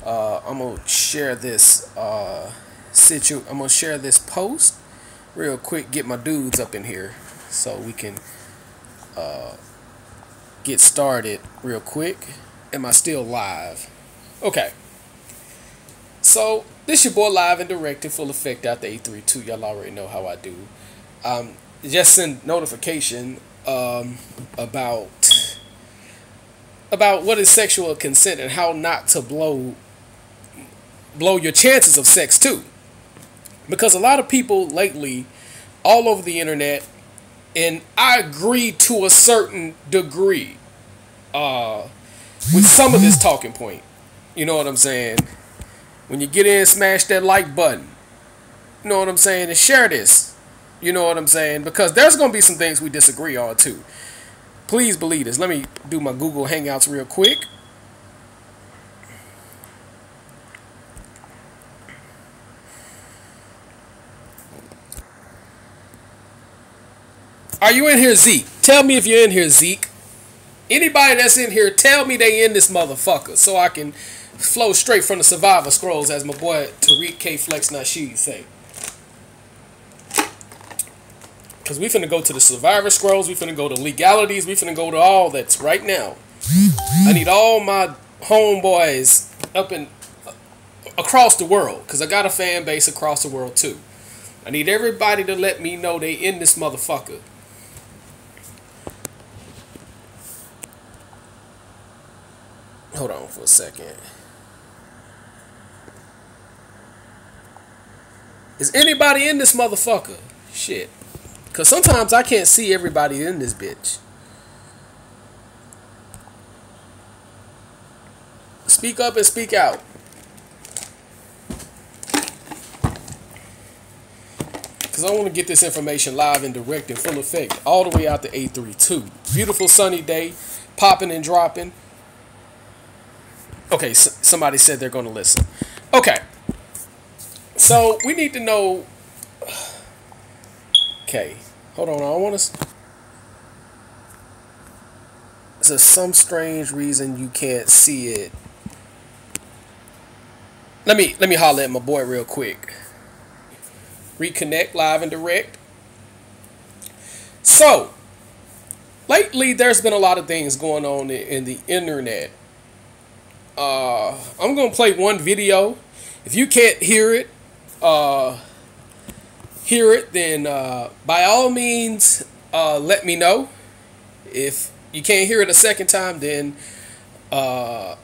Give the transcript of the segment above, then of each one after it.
I'm gonna share this I'm gonna share this post real quick. Get my dudes up in here so we can get started real quick. Am I still live? Okay. So this your boy live and direct in full effect out the 832. Y'all already know how I do. Just send notification about what is sexual consent and how not to blow your chances of sex too. Because a lot of people lately all over the internet, and I agree to a certain degree with some of this talking point. You know what I'm saying? When you get in, smash that like button. You know what I'm saying? And share this. You know what I'm saying? Because there's going to be some things we disagree on too. Please believe this. Let me do my Google Hangouts real quick. Are you in here, Zeke? Tell me if you're in here, Zeke. Anybody that's in here, tell me they in this motherfucker so I can flow straight from the Survivor Scrolls, as my boy Tariq K. Flex Nasheed say. Because we finna go to the Survivor Scrolls, we finna go to legalities, we finna go to all that's right now. I need all my homeboys up in across the world, because I got a fan base across the world too. I need everybody to let me know they in this motherfucker. Hold on for a second. Is anybody in this motherfucker? Shit. Because sometimes I can't see everybody in this bitch. Speak up and speak out. Because I want to get this information live and direct in full effect all the way out to 832. Beautiful sunny day. Popping and dropping. Okay, somebody said they're going to listen. Okay. So, we need to know... Okay. Hold on, I want to... There's some strange reason you can't see it. Let me holler at my boy real quick. Reconnect live and direct. So, lately there's been a lot of things going on in the internet. I'm going to play one video. If you can't hear it, then by all means, let me know. If you can't hear it a second time, then I'm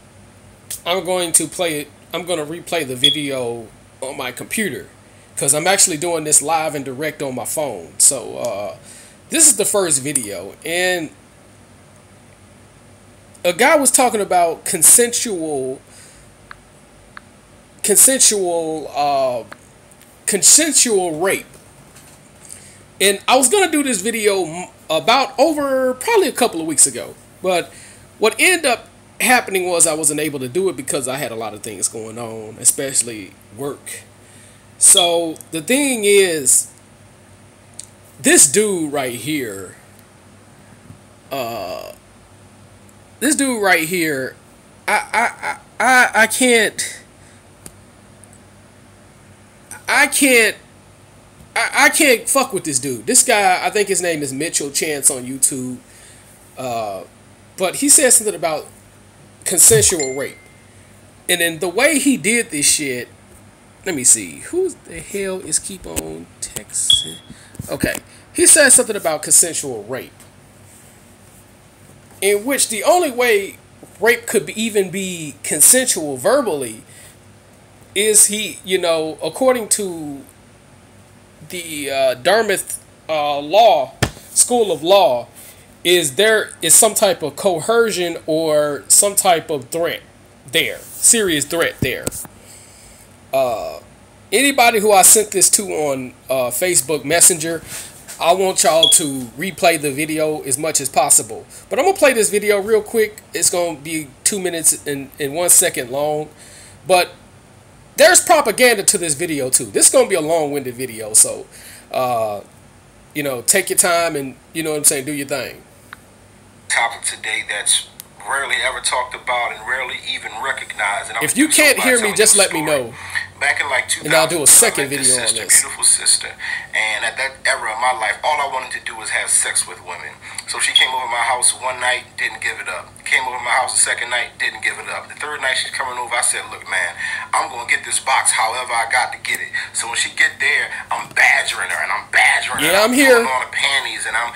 going to play it. I'm going to replay the video on my computer because I'm actually doing this live and direct on my phone. So this is the first video, and a guy was talking about consensual rape. And I was going to do this video about over probably a couple of weeks ago. But what ended up happening was I wasn't able to do it because I had a lot of things going on, especially work. So the thing is, this dude right here, I can't fuck with this dude. This guy, I think his name is Mitchell Chance on YouTube. But he said something about consensual rape. And then the way he did this shit, let me see. Who the hell is keep on texting? Okay. He said something about consensual rape, in which the only way rape could even be consensual verbally is according to the Dartmouth School of Law, is there is some type of coercion or some type of threat there, serious threat there. Anybody who I sent this to on Facebook Messenger, I want y'all to replay the video as much as possible. But I'm going to play this video real quick. It's going to be 2 minutes and 1 second long. But there's propaganda to this video too. This is going to be a long-winded video. So, take your time and, do your thing. Topic today that's rarely ever talked about and rarely even recognized. And if you can't hear me, just let me know. Back in like 2000, and I'll do a second I met video this on this. beautiful sister, and at that era of my life, all I wanted to do was have sex with women. So she came over my house one night, didn't give it up. Came over my house the second night, didn't give it up. The third night she's coming over, I said, look, man, I'm going to get this box however I got to get it. So when she get there, I'm badgering her, and I'm badgering her. Yeah, I'm here. I'm on the panties, and I'm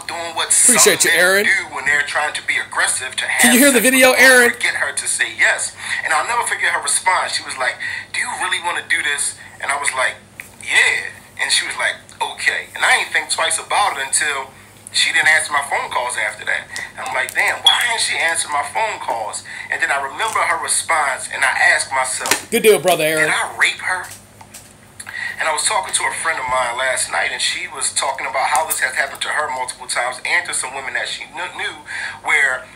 doing what Appreciate some you, Aaron. men do when they're trying to be aggressive to have Can you hear the video, Aaron? Get her to say yes. And I'll never forget her response. She was like, do you really want to do this? And I was like, yeah. And she was like, okay. And I didn't think twice about it until she didn't answer my phone calls after that. And I'm like, damn, why didn't she answer my phone calls? And then I remember her response, and I asked myself, good deal, brother Aaron. did I rape her? And I was talking to a friend of mine last night, and she was talking about how this has happened to her multiple times and to some women that she knew, where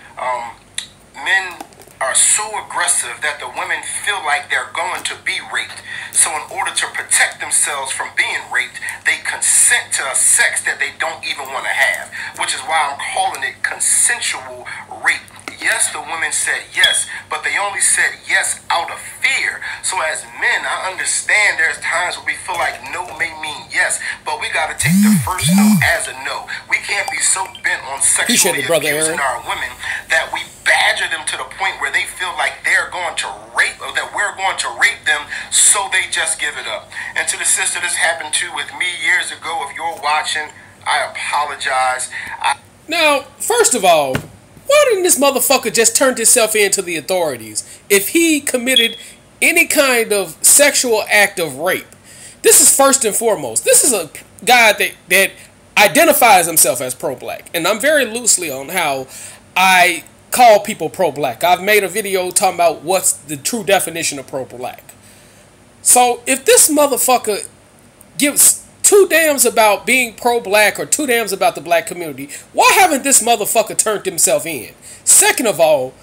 men are so aggressive that the women feel like they're going to be raped. So in order to protect themselves from being raped, they consent to a sex that they don't even want to have, which is why I'm calling it consensual rape. Yes, the women said yes, but they only said yes out of fear. So as men, I understand there's times where we feel like no may mean yes, but we got to take the first no as a no. We can't be so bent on sexually abusing our women that we badger them to the point where they feel like they're going to rape, or that we're going to rape them, so they just give it up. And to the sister this happened to with me years ago, if you're watching, I apologize. Now, first of all, why didn't this motherfucker just turn himself in to the authorities if he committed any kind of sexual act of rape? This is first and foremost. This is a guy that identifies himself as pro-black. And I'm very loosely on how I call people pro-black. I've made a video talking about what's the true definition of pro-black. So if this motherfucker gives two damns about being pro-black or two damns about the black community, why haven't this motherfucker turned himself in? Second of all,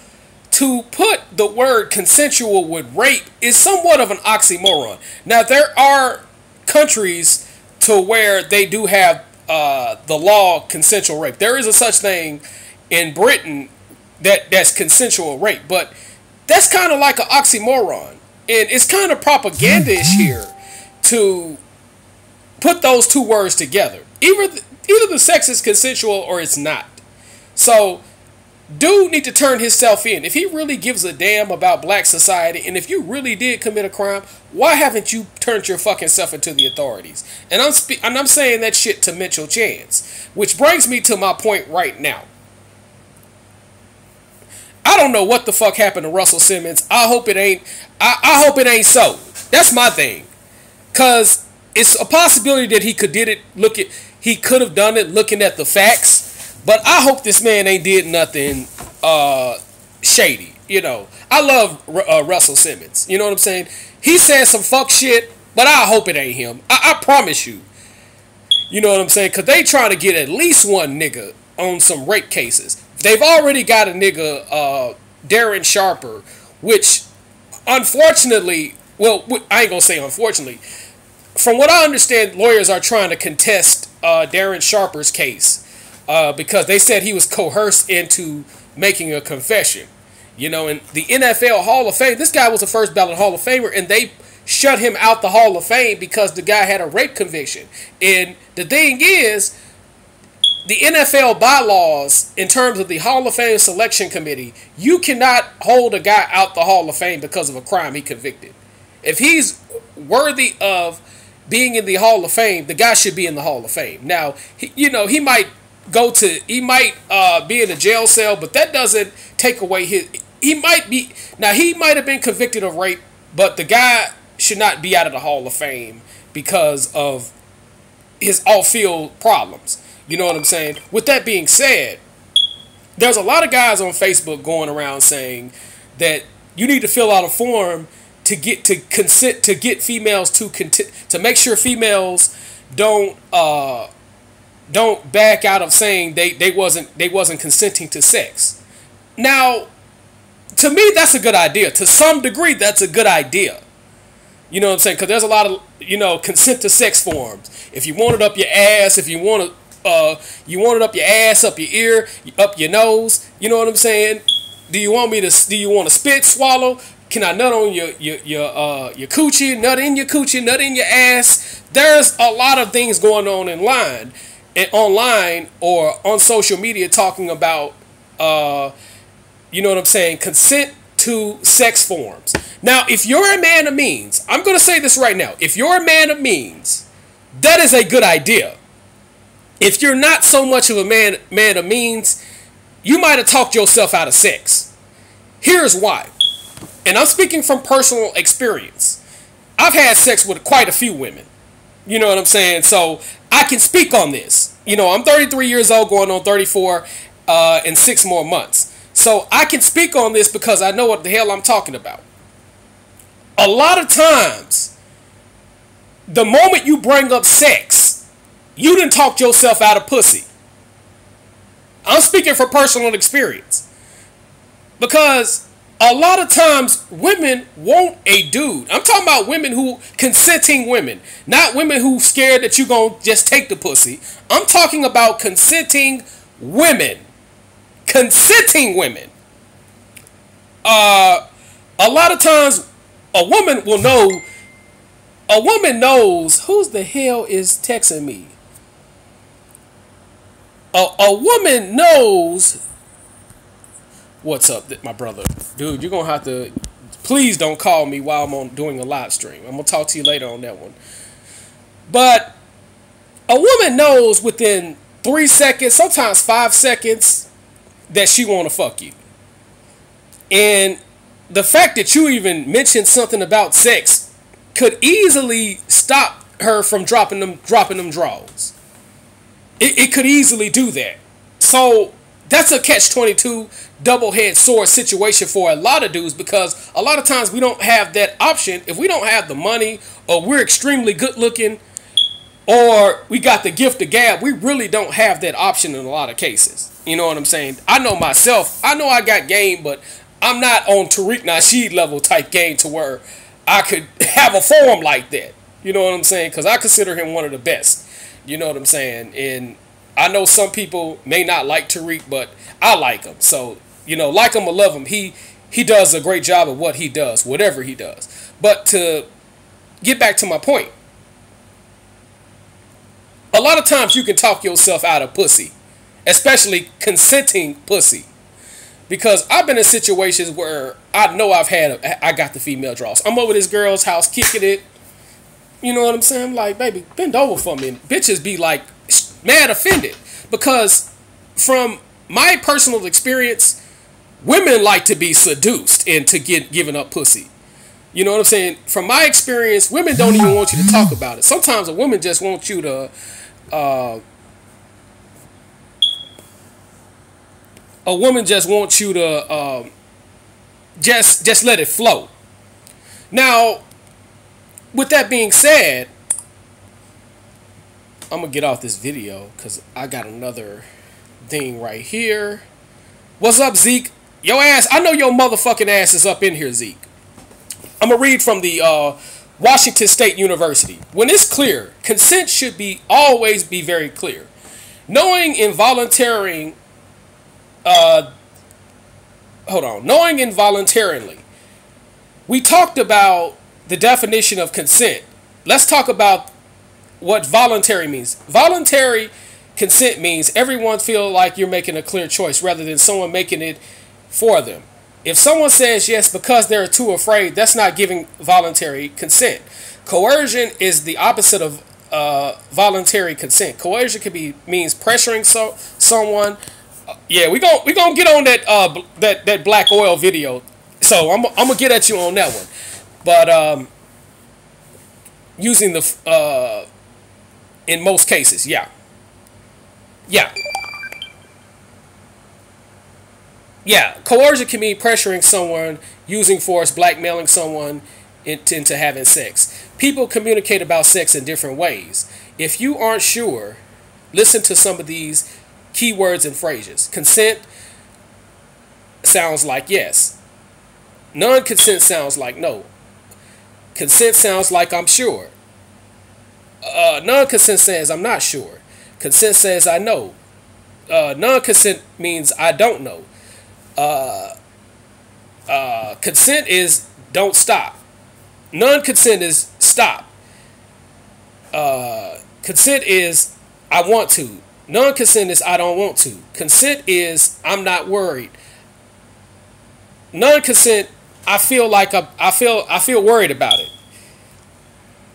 to put the word consensual with rape is somewhat of an oxymoron. Now, there are countries to where they do have the law consensual rape. There is a such thing in Britain that's consensual rape, but that's kind of like an oxymoron. And it's kind of propagandish here to put those two words together. Either the sex is consensual or it's not. So, dude need to turn himself in. If he really gives a damn about black society, and if you really did commit a crime, why haven't you turned your fucking self into the authorities? And I'm saying that shit to Mitchell Chance, which brings me to my point right now. I don't know what the fuck happened to Russell Simmons. I hope it ain't. I hope it ain't so. That's my thing, cause it's a possibility that he could have done it looking at the facts, but I hope this man ain't did nothing shady. You know, I love Russell Simmons. You know what I'm saying? He said some fuck shit, but I hope it ain't him. I promise you. You know what I'm saying? Because they trying to get at least one nigga on some rape cases. They've already got a nigga, Darren Sharper, which unfortunately, well, I ain't gonna say unfortunately, from what I understand, lawyers are trying to contest Darren Sharper's case because they said he was coerced into making a confession. You know, in the NFL Hall of Fame, this guy was a first ballot Hall of Famer, and they shut him out the Hall of Fame because the guy had a rape conviction. And the thing is, the NFL bylaws, in terms of the Hall of Fame selection committee, you cannot hold a guy out the Hall of Fame because of a crime he convicted. If he's worthy of being in the Hall of Fame, the guy should be in the Hall of Fame. Now, he might be in a jail cell, but that doesn't take away he might have been convicted of rape, but the guy should not be out of the Hall of Fame because of his off-field problems. You know what I'm saying? With that being said, there's a lot of guys on Facebook going around saying that you need to fill out a form to get females to make sure females don't back out of saying they wasn't consenting to sex. Now, to me, that's a good idea. To some degree, that's a good idea. You know what I'm saying? Because there's a lot of consent to sex forms. If you want it up your ass, if you want to You want it up your ass, up your ear, up your nose? You know what I'm saying? Do you want to spit, swallow? Can I nut on your coochie, nut in your coochie, nut in your ass? There's a lot of things going on online or on social media talking about, you know what I'm saying, consent to sex forms. Now, if you're a man of means, I'm going to say this right now. If you're a man of means, that is a good idea. If you're not so much of a man of means, you might have talked yourself out of sex. Here's why. And I'm speaking from personal experience. I've had sex with quite a few women. You know what I'm saying? So I can speak on this. You know, I'm 33 years old, going on 34 in 6 more months. So I can speak on this because I know what the hell I'm talking about. A lot of times, the moment you bring up sex, you done talked yourself out of pussy. I'm speaking from personal experience. Because a lot of times, women want a dude. I'm talking about consenting women. Not women who scared that you gonna just take the pussy. I'm talking about consenting women. Consenting women. A lot of times, a woman will know. A woman knows who's the hell is texting me. A woman knows what's up, my brother. Dude, you're gonna have to. Please don't call me while I'm doing a live stream. I'm gonna talk to you later on that one. But a woman knows within 3 seconds, sometimes 5 seconds, that she want to fuck you. And the fact that you even mentioned something about sex could easily stop her from dropping them draws. It could easily do that. So that's a catch-22 double-head sword situation for a lot of dudes, because a lot of times we don't have that option. If we don't have the money, or we're extremely good looking, or we got the gift of gab, we really don't have that option in a lot of cases. You know what I'm saying? I know myself. I know I got game, but I'm not on Tariq Nasheed level type game to where I could have a form like that. You know what I'm saying? Because I consider him one of the best. You know what I'm saying? And I know some people may not like Tariq, but I like him. So, you know, like him or love him, he does a great job of what he does, whatever he does. But to get back to my point, a lot of times you can talk yourself out of pussy, especially consenting pussy. Because I've been in situations where I know I got the female draws. I'm over this girl's house kicking it. You know what I'm saying? I'm like, baby, bend over for me. And bitches be like mad offended. Because from my personal experience, women like to be seduced into giving up pussy. You know what I'm saying? From my experience, women don't even want you to talk about it. Sometimes a woman just wants you to just let it flow. Now, with that being said, I'm gonna get off this video because I got another thing right here. What's up, Zeke? Your ass, I know your motherfucking ass is up in here, Zeke. I'm gonna read from the Washington State University. When it's clear, consent should always be very clear. Knowing involuntarily. We talked about the definition of consent. Let's talk about what voluntary means. Voluntary consent means everyone feel like you're making a clear choice rather than someone making it for them. If someone says yes because they're too afraid, that's not giving voluntary consent. Coercion is the opposite of voluntary consent. Coercion means pressuring someone. Yeah, we gonna get on that black oil video. So I'm gonna get at you on that one. But using the in most cases, yeah. Coercion can mean pressuring someone, using force, blackmailing someone into having sex. People communicate about sex in different ways. If you aren't sure, listen to some of these keywords and phrases. Consent sounds like yes. Non-consent sounds like no. Consent sounds like I'm sure. Non-consent says I'm not sure. Consent says I know. Non-consent means I don't know. Consent is don't stop. Non-consent is stop. Consent is I want to. Non-consent is I don't want to. Consent is I'm not worried. Non-consent, I feel like I feel worried about it.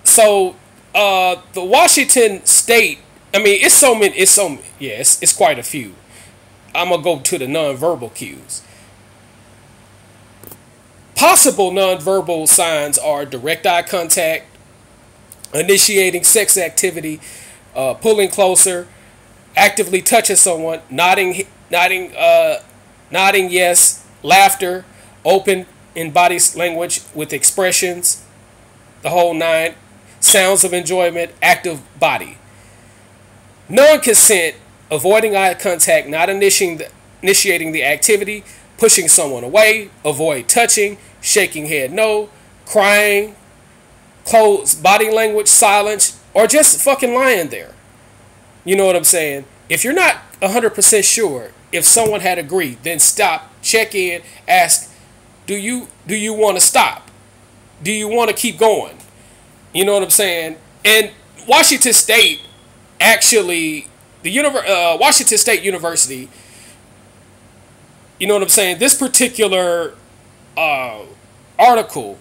So the Washington State, I mean, it's quite a few. I'm gonna go to the nonverbal cues. Possible nonverbal signs are direct eye contact, initiating sex activity, pulling closer, actively touching someone, nodding yes, laughter, open in body language with expressions, the whole nine, sounds of enjoyment, active body. Non-consent, avoiding eye contact, not initiating the activity, pushing someone away, avoid touching, shaking head no, crying, closed body language, silence, or just fucking lying there. You know what I'm saying? If you're not 100% sure if someone had agreed, then stop, check in, ask, do you want to stop? Do you want to keep going? You know what I'm saying? And Washington State, actually, Washington State University, you know what I'm saying? This particular article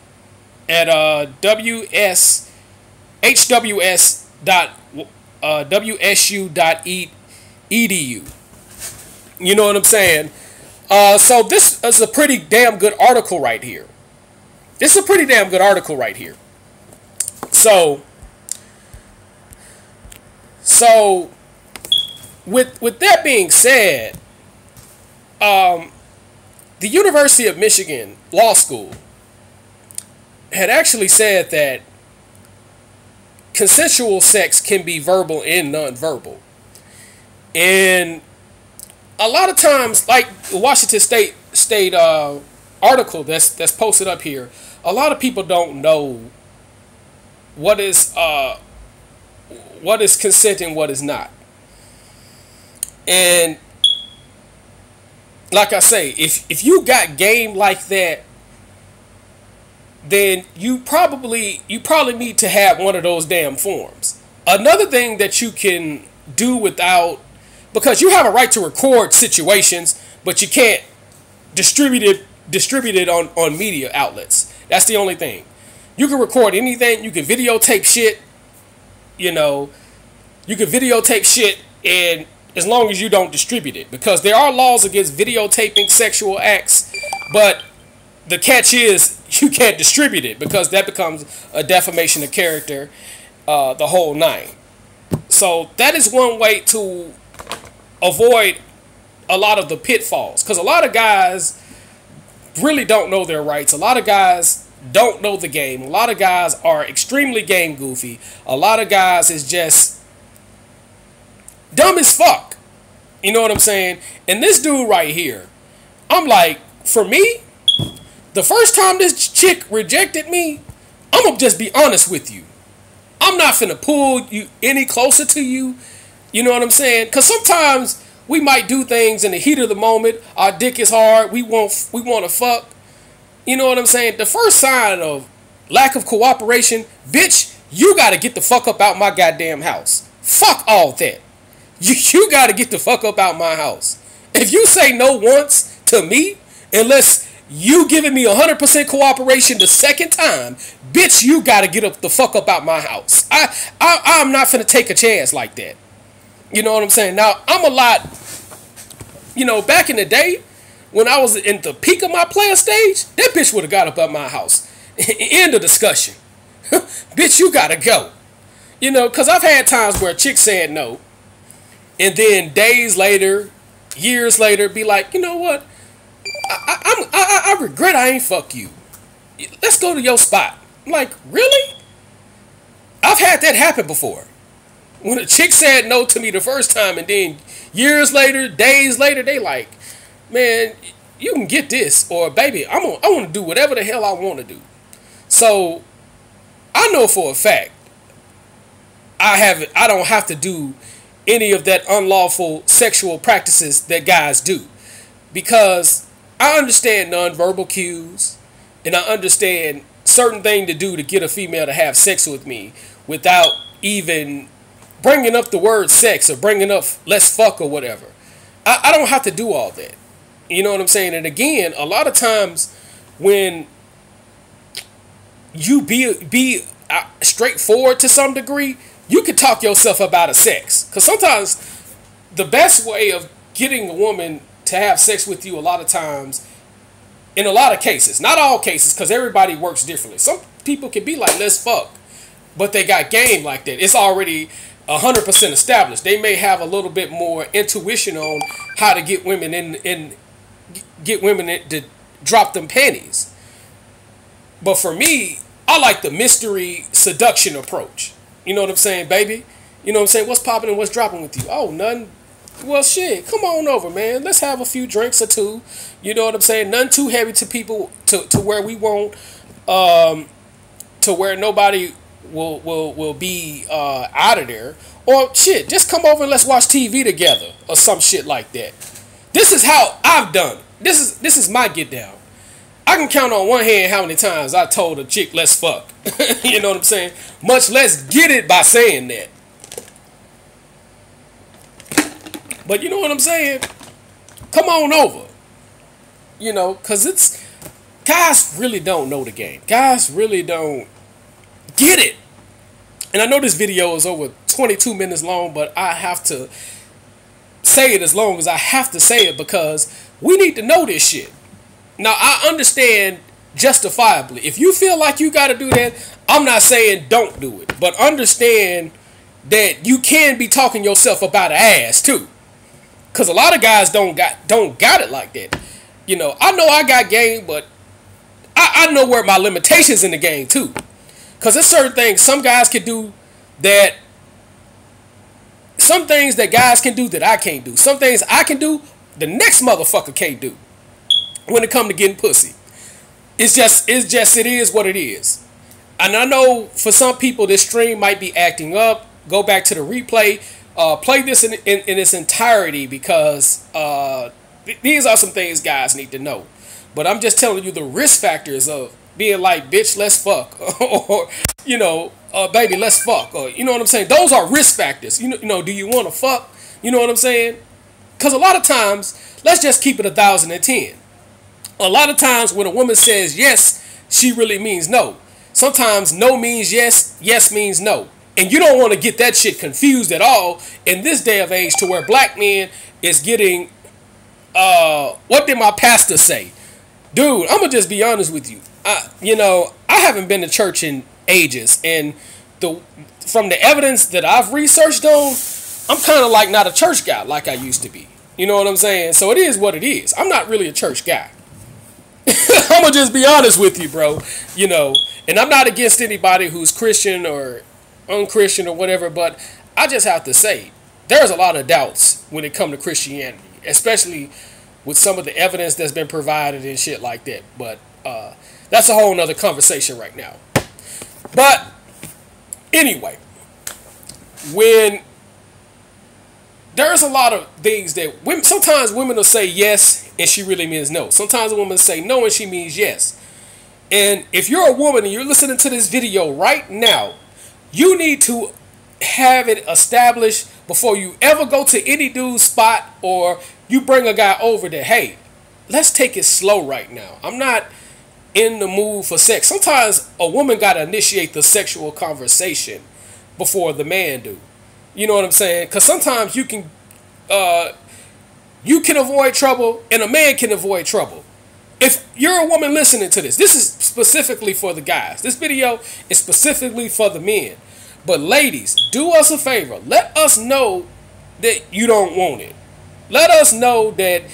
at wsu.edu. You know what I'm saying? So this is a pretty damn good article right here. This is a pretty damn good article right here. So with that being said, the University of Michigan Law School had actually said that consensual sex can be verbal and nonverbal. And a lot of times, like the Washington State article that's posted up here, a lot of people don't know what is consent and what is not. And like I say, if you got game like that, then you probably need to have one of those damn forms. Another thing that you can do without, because you have a right to record situations, but you can't distribute it on media outlets. That's the only thing. You can record anything. You can videotape shit. You know, you can videotape shit, and as long as you don't distribute it, because there are laws against videotaping sexual acts, but the catch is you can't distribute it because that becomes a defamation of character, the whole nine. So that is one way to avoid a lot of the pitfalls, because a lot of guys really don't know their rights. A lot of guys don't know the game. A lot of guys are extremely game goofy. A lot of guys is just dumb as fuck. You know what I'm saying? And this dude right here, I'm like, for me, the first time this chick rejected me, I'm gonna just be honest with you. I'm not finna pull you any closer to you. You know what I'm saying? Because sometimes we might do things in the heat of the moment. Our dick is hard. We want to fuck. You know what I'm saying? The first sign of lack of cooperation, bitch, you got to get the fuck up out my goddamn house. Fuck all that. You got to get the fuck up out my house. If you say no once to me, unless you giving me 100% cooperation the second time, bitch, you got to get up the fuck up out my house. I'm not finna take a chance like that. You know what I'm saying? Now, I'm a lot, you know, back in the day, when I was in the peak of my player stage, that bitch would have got up at my house. End of discussion. Bitch, you gotta go. You know, because I've had times where a chick said no, and then days later, years later, be like, you know what? I regret I ain't fuck you. Let's go to your spot. I'm like, really? I've had that happen before. When a chick said no to me the first time, and then years later, days later, they like, man, you can get this, or baby, I want to do whatever the hell I want to do. So I know for a fact I don't have to do any of that unlawful sexual practices that guys do. Because I understand nonverbal cues, and I understand certain thing to do to get a female to have sex with me without even bringing up the word sex or bringing up let's fuck or whatever. I don't have to do all that. You know what I'm saying? And again, a lot of times when you be straightforward to some degree, you can talk yourself up out of sex. Because sometimes the best way of getting a woman to have sex with you, a lot of times, in a lot of cases, not all cases, because everybody works differently. Some people can be like, let's fuck, but they got game like that. It's already 100% established. They may have a little bit more intuition on how to get women in get women to drop them panties. But for me, I like the mystery seduction approach. You know what I'm saying, baby? You know what I'm saying? What's popping and what's dropping with you? Oh, nothing. Well, shit, come on over, man. Let's have a few drinks or two. You know what I'm saying? None too heavy to people to where we won't, to where nobody will be out of there. Or shit, just come over and let's watch TV together or some shit like that. This is how I've done it. This is my get down. I can count on one hand how many times I told a chick, let's fuck. You know what I'm saying? Much less get it by saying that. But you know what I'm saying? Come on over. You know, because it's... Guys really don't know the game. Guys really don't get it. And I know this video is over 22 minutes long, but I have to say it as long as I have to say it because we need to know this shit. Now, I understand justifiably. If you feel like you got to do that, I'm not saying don't do it. But understand that you can be talking yourself about ass, too. Because a lot of guys don't got it like that. You know I got game, but I know where my limitations in the game, too. Because there's certain things some guys can do that... Some things that guys can do that I can't do. Some things I can do, the next motherfucker can't do. When it comes to getting pussy. It is what it is. And I know for some people this stream might be acting up. Go back to the replay. Play this in its entirety because these are some things guys need to know. But I'm just telling you the risk factors of being like, bitch, let's fuck. Or, you know, baby, let's fuck. Or, you know what I'm saying? Those are risk factors. You know, do you want to fuck? You know what I'm saying? Because a lot of times, let's just keep it 1,010. A lot of times when a woman says yes, she really means no. Sometimes no means yes, yes means no. And you don't want to get that shit confused at all in this day of age to where black men is getting, what did my pastor say? Dude, I'm going to just be honest with you. I haven't been to church in ages. And from the evidence that I've researched on, I'm kind of like not a church guy like I used to be. You know what I'm saying? So it is what it is. I'm not really a church guy. I'm gonna just be honest with you, bro. You know, and I'm not against anybody who's Christian or unchristian or whatever, but I just have to say there's a lot of doubts when it comes to Christianity, especially with some of the evidence that's been provided and shit like that. But that's a whole nother conversation right now. But anyway, when there's a lot of things that women, sometimes women will say yes and she really means no. Sometimes a woman will say no and she means yes. And if you're a woman and you're listening to this video right now, you need to have it established before you ever go to any dude's spot or you bring a guy over that, hey, let's take it slow right now. I'm not in the mood for sex. Sometimes a woman got to initiate the sexual conversation before the man do. You know what I'm saying? Because sometimes you can avoid trouble and a man can avoid trouble. If you're a woman listening to this, this is specifically for the guys. This video is specifically for the men. But ladies, do us a favor. Let us know that you don't want it. Let us know that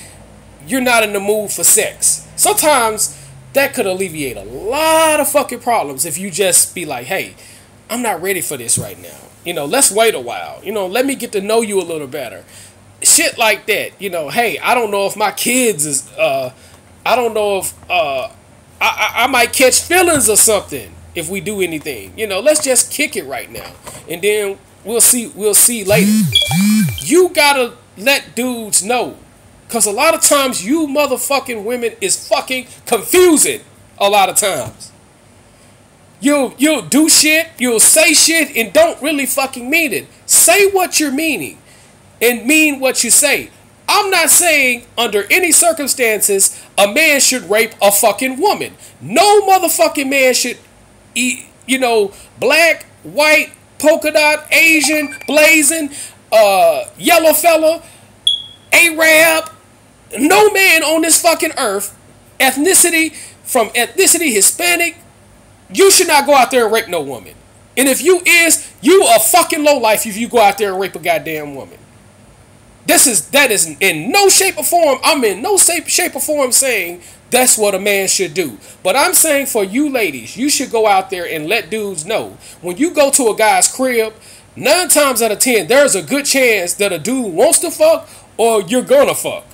you're not in the mood for sex. Sometimes that could alleviate a lot of fucking problems if you just be like, hey, I'm not ready for this right now. You know, let's wait a while. You know, let me get to know you a little better. Shit like that. You know, hey, I don't know if my kids is, I don't know if, I might catch feelings or something if we do anything. You know, let's just kick it right now. And then we'll see later. You gotta let dudes know. Because a lot of times you motherfucking women is fucking confusing a lot of times. You'll do shit, you'll say shit, and don't really fucking mean it. Say what you're meaning, and mean what you say. I'm not saying under any circumstances a man should rape a fucking woman. No motherfucking man should eat, black, white, polka dot, Asian, blazing, yellow fella, Arab. No man on this fucking earth, from ethnicity Hispanic, you should not go out there and rape no woman. And if you a fucking lowlife if you go out there and rape a goddamn woman. That is in no shape or form. I'm in no shape or form saying that's what a man should do. But I'm saying for you ladies, you should go out there and let dudes know. When you go to a guy's crib, 9 times out of 10, there's a good chance that a dude wants to fuck or you're gonna fuck.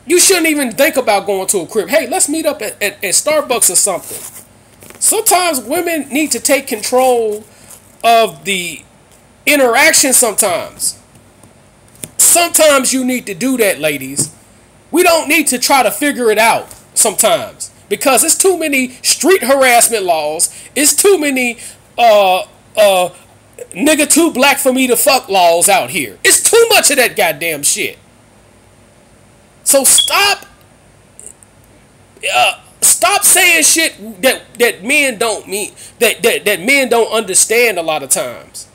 You shouldn't even think about going to a crib. Hey, let's meet up at Starbucks or something. Sometimes women need to take control of the interaction sometimes. Sometimes you need to do that, ladies. We don't need to try to figure it out sometimes. Because it's too many street harassment laws. It's too many nigga too black for me to fuck laws out here. It's too much of that goddamn shit. So stop saying shit that men don't mean, that men don't understand a lot of times.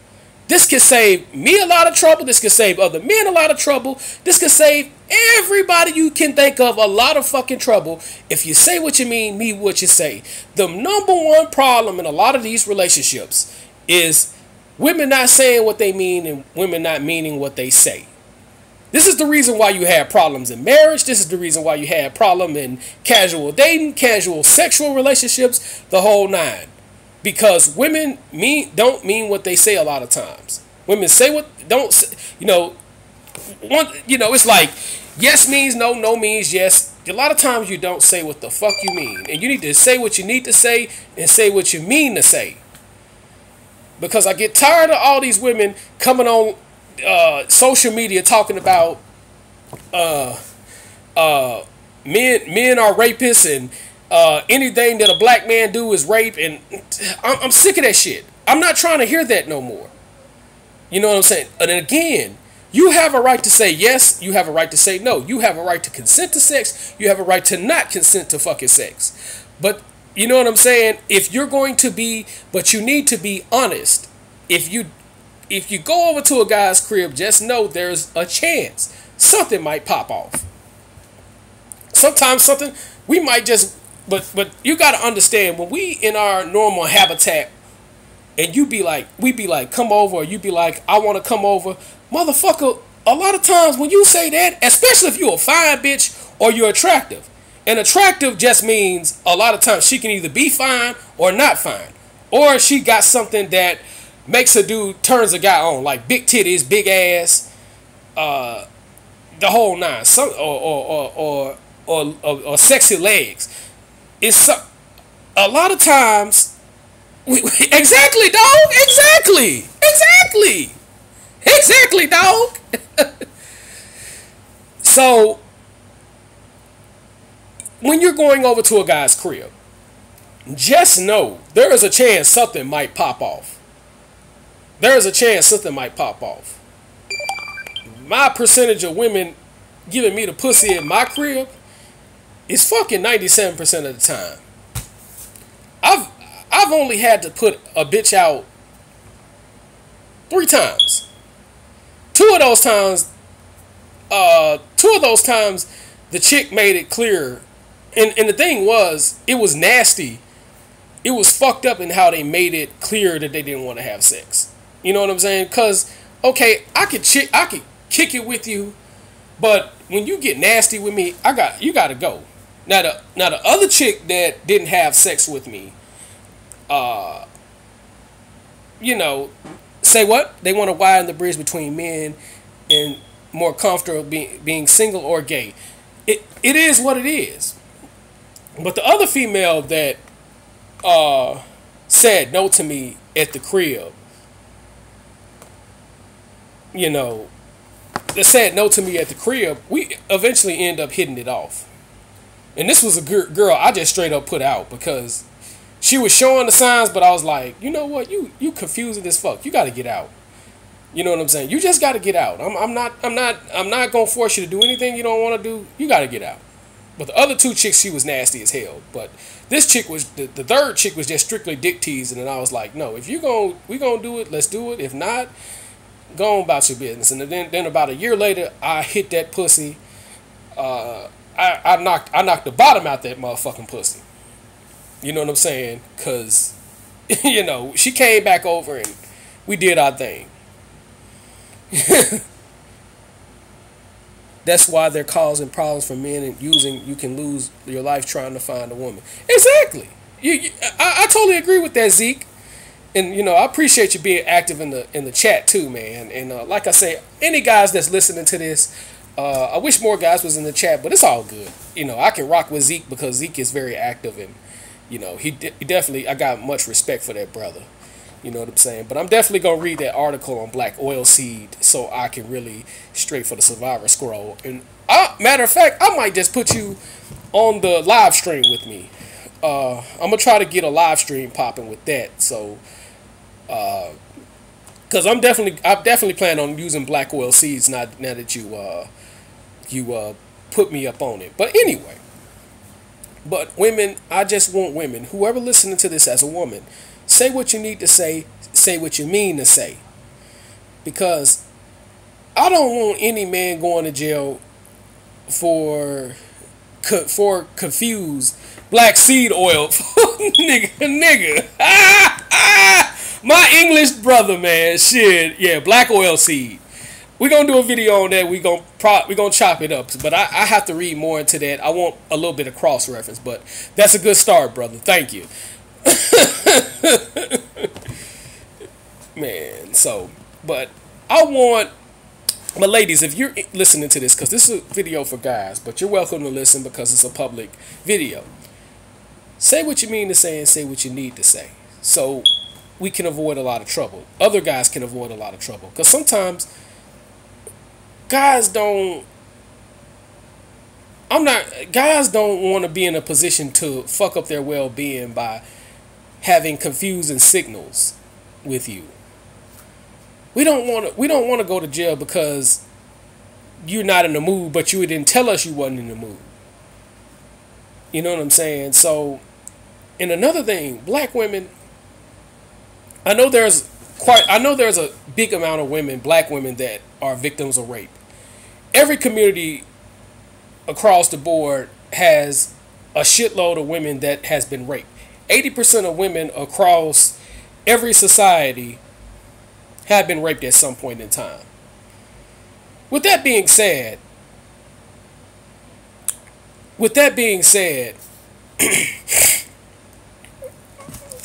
This can save me a lot of trouble. This can save other men a lot of trouble. This can save everybody you can think of a lot of fucking trouble if you say what you mean what you say. The number one problem in a lot of these relationships is women not saying what they mean and women not meaning what they say. This is the reason why you have problems in marriage. This is the reason why you have problem in casual dating, casual sexual relationships, the whole nine. Because women don't mean what they say a lot of times. Women say what don't, it's like yes means no, no means yes. A lot of times you don't say what the fuck you mean. And you need to say what you need to say and say what you mean to say. Because I get tired of all these women coming on social media talking about men are rapists and anything that a black man do is rape, and I'm sick of that shit. I'm not trying to hear that no more. You know what I'm saying? And again, you have a right to say yes, you have a right to say no. You have a right to consent to sex, you have a right to not consent to fucking sex. But you know what I'm saying? If you're going to be, but you need to be honest. If you go over to a guy's crib, just know there's a chance something might pop off. Sometimes something we might just, but you got to understand, when we in our normal habitat and we be like come over, or you be like I want to come over, motherfucker, a lot of times when you say that, especially if you're a fine bitch or you're attractive, and attractive just means a lot of times she can either be fine or not fine, or she got something that makes a dude, turns a guy on, like big titties, big ass, the whole nine, some or sexy legs. It's a lot of times. Exactly, dog. Exactly, dog. So when you're going over to a guy's crib, just know there is a chance something might pop off. My percentage of women giving me the pussy in my crib is fucking 97% of the time. I've only had to put a bitch out 3 times. Two of those times, the chick made it clear, and the thing was, it was nasty. It was fucked up in how they made it clear that they didn't want to have sex. You know what I'm saying? Because okay, I could kick it with you, but when you get nasty with me, you gotta go. Now the other chick that didn't have sex with me, say what? They want to widen the bridge between men and more comfortable being single or gay. It is what it is. But the other female that said no to me at the crib, you know, that said no to me at the crib, we eventually end up hitting it off. And this was a girl I just straight up put out because she was showing the signs, but I was like, you know what, you confusing as fuck. You got to get out. You know what I'm saying? You just got to get out. I'm not gonna force you to do anything you don't want to do. You got to get out. But the other two chicks, she was nasty as hell. But this chick was the third chick was just strictly dick teasing, and I was like, no, if we gonna do it, let's do it. If not, go on about your business. And then about a year later, I hit that pussy. I knocked the bottom out that motherfucking pussy. You know what I'm saying? Cause you know, she came back over and we did our thing. That's why they're causing problems for men and you can lose your life trying to find a woman. Exactly. I totally agree with that, Zeke. And you know, I appreciate you being active in the chat too, man. And like I say, any guys that's listening to this, I wish more guys was in the chat, but it's all good. You know, I can rock with Zeke because Zeke is very active, and you know, he definitely, I got much respect for that brother. You know what I'm saying? But I'm definitely going to read that article on Black Oilseed so I can really straight for the Survivor Scroll. And matter of fact, I might just put you on the live stream with me. I'm going to try to get a live stream popping with that. So, because I'm definitely planning on using Black Oilseeds now that you put me up on it. But anyway, but women, I just want women, whoever listening to this as a woman, say what you need to say what you mean to say. Because I don't want any man going to jail for confused black seed oil. nigga. My English brother, man. Shit. Yeah, black oil seed. We're going to do a video on that. We're gonna chop it up. But I have to read more into that. I want a little bit of cross-reference. But that's a good start, brother. Thank you. Man, so, but I want, but ladies, if you're listening to this, because this is a video for guys, but you're welcome to listen because it's a public video. Say what you mean to say and say what you need to say, so we can avoid a lot of trouble. Other guys can avoid a lot of trouble, because sometimes guys don't want to be in a position to fuck up their well-being by having confusing signals with you. We don't want to go to jail because you're not in the mood, but you didn't tell us you wasn't in the mood. You know what I'm saying? So, and another thing, black women, I know there's a big amount of women, black women, that are victims of rape. Every community across the board has a shitload of women that has been raped. 80% of women across every society have been raped at some point in time. With that being said,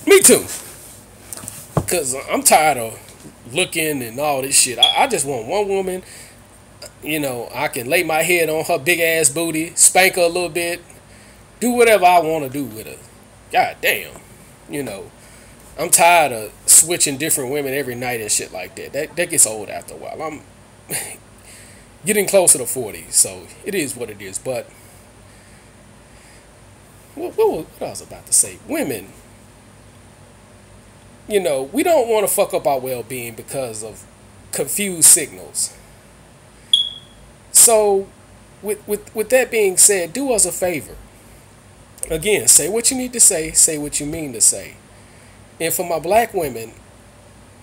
me too. Because I'm tired of looking and all this shit. I just want one woman, you know, I can lay my head on her big ass booty, spank her a little bit, do whatever I want to do with her. God damn. You know, I'm tired of switching different women every night and shit like that. That gets old after a while. I'm getting closer to 40, so it is what it is. But what I was about to say, women, you know, we don't want to fuck up our well-being because of confused signals. So, with that being said, do us a favor. Again, say what you need to say what you mean to say. And for my black women,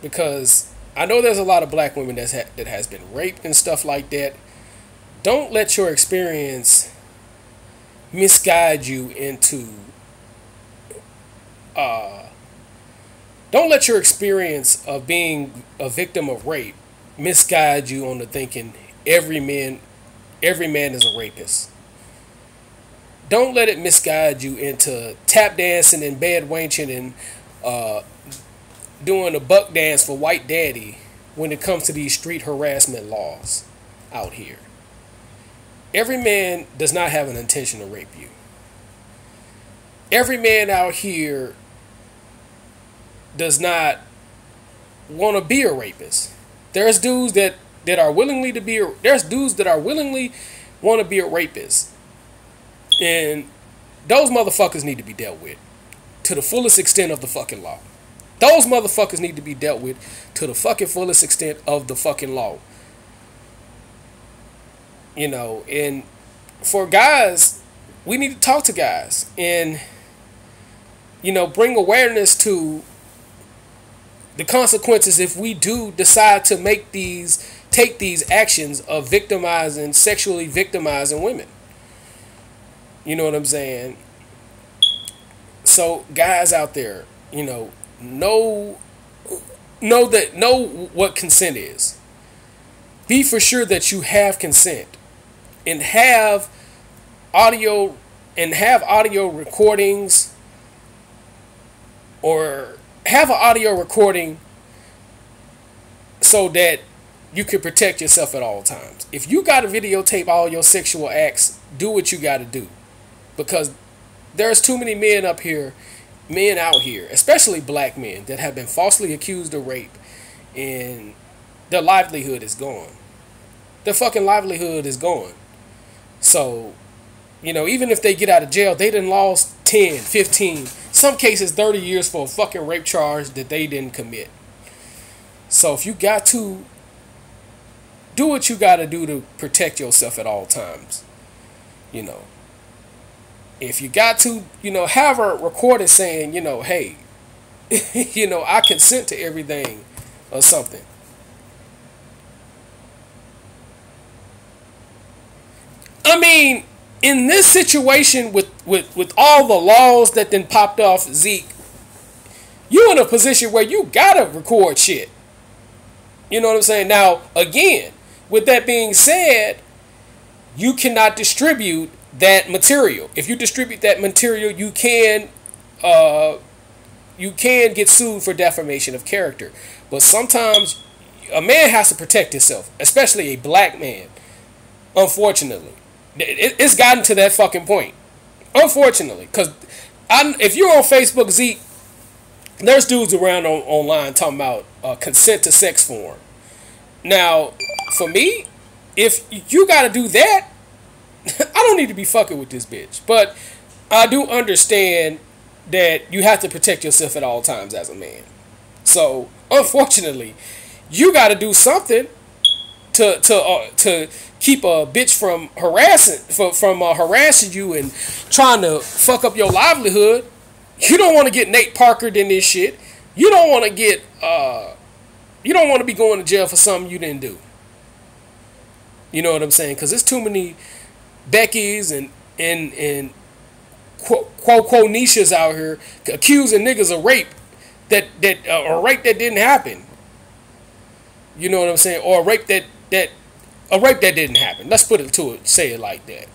because I know there's a lot of black women that has been raped and stuff like that, don't let your experience misguide you into don't let your experience of being a victim of rape misguide you on the thinking every man is a rapist. Don't let it misguide you into tap dancing and bed wenching and doing a buck dance for white daddy when it comes to these street harassment laws out here. Every man does not have an intention to rape you. Every man out here does not want to be a rapist. There's dudes that are willingly to be. There's dudes that are willingly want to be a rapist, and those motherfuckers need to be dealt with to the fullest extent of the fucking law. Those motherfuckers need to be dealt with to the fucking fullest extent of the fucking law. You know, and for guys, we need to talk to guys and, you know, bring awareness to the consequences if we do decide to take these actions of sexually victimizing women. You know what I'm saying? So guys out there, you know what consent is. Be for sure that you have consent, and have audio recordings, or have an audio recording so that you can protect yourself at all times. If you got to videotape all your sexual acts, do what you got to do, because there's too many men out here, especially black men, that have been falsely accused of rape, and their livelihood is gone. Their fucking livelihood is gone. So, you know, even if they get out of jail, they done lost 10, 15, some cases 30 years for a fucking rape charge that they didn't commit. So if you got to do what you got to do to protect yourself at all times, you know. If you got to, you know, have a recorded saying, you know, hey, you know, I consent to everything or something. I mean, in this situation with all the laws that then popped off, Zeke, you in a position where you gotta record shit. You know what I'm saying? Now, again, with that being said, you cannot distribute that material. If you distribute that material, you can get sued for defamation of character. But sometimes a man has to protect himself, especially a black man. Unfortunately, it's gotten to that fucking point. Unfortunately, because if you're on Facebook, Zeke, there's dudes around online talking about consent to sex form. Now, for me, if you got to do that, I don't need to be fucking with this bitch. But I do understand that you have to protect yourself at all times as a man. So, unfortunately, you got to do something to keep a bitch from harassing you and trying to fuck up your livelihood. You don't want to get Nate Parkered in this shit. You don't want to get you don't want to be going to jail for something you didn't do. You know what I'm saying? Because there's too many Beckys and quote Nishas out here accusing niggas of rape that didn't happen. You know what I'm saying? Or a rape that didn't happen. Let's say it like that.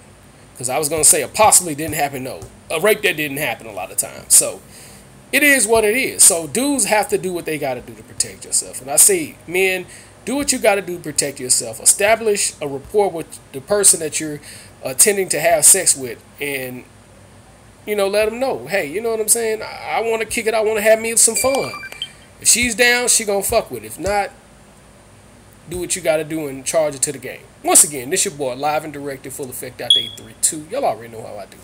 Because I was gonna say a possibly didn't happen. No, a rape that didn't happen a lot of times. So it is what it is. So dudes have to do what they got to do to protect yourself. And I say, men, do what you got to do to protect yourself. Establish a rapport with the person that you're tending to have sex with, and you know, let them know, hey, you know what I'm saying? I want to kick it. I want to have me some fun. If she's down, she gonna fuck with it. If not, do what you got to do and charge it to the game. Once again, this your boy, live and directed, full effect out 832. Y'all already know how I do.